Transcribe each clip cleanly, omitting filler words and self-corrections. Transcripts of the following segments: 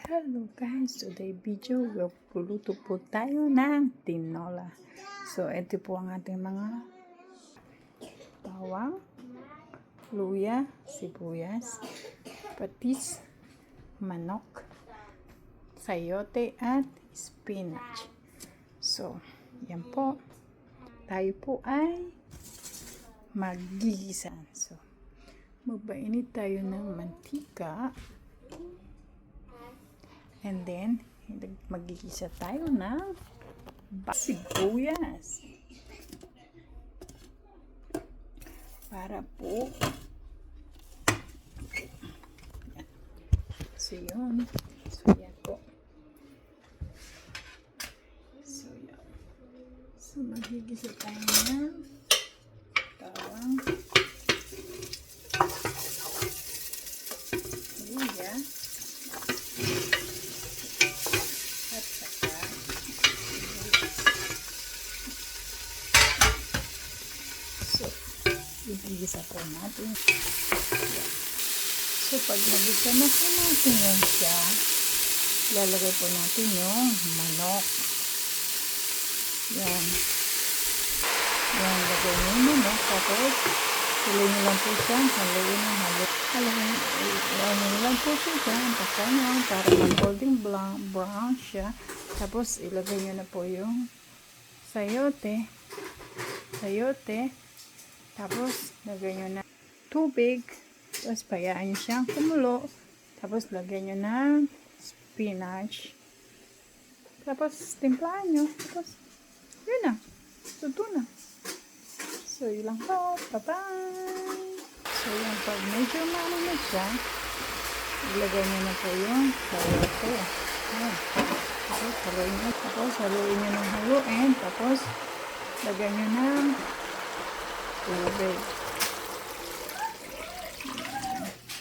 Hello guys, today video luluto po tayo ng tinola. So ito po ang ating mga bawang, luya, sibuyas, patis, manok, sayote at spinach. So yan po, tayo po ay magigisa. So magpainit tayo ng mantika. And then, magigisa tayo ng sibuyas. Para po. So, yun. So, yan po. So, yan. So, magigisa tayo ng bawang. Luya. At saka so igigisa po natin yan. So pag nagisa na po natin yan siya, lalagay po natin yung manok yan lagay nyo yung manok, tapos tuloy nyo lang po siya, haluin ng haluin lang po siya dyan, takpan nyo para mag-golden brown siya. Tapos ilagay nyo na po yung sayote, tapos lagay nyo na tubig, tapos payaan nyo siyang kumulo, tapos lagay nyo ng spinach, tapos timplahan nyo, tapos yun na, tuto na. So yun lang po, bye bye. So yan, pag medyo maano na siya, ilagay nyo na po yung sayote. Ayan. Tapos haluin nyo ng haluin. Tapos lagyan nyo ng tubig.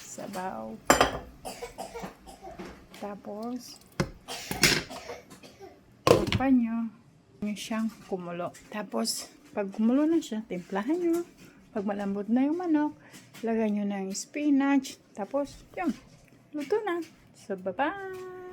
Sabaw. Tapos takpan nyo siyang kumulo. Tapos pag kumulo na siya, timplahan nyo. Pag malambot na yung manok, lagyan nyo ng spinach. Tapos yun, luto na. So bye bye.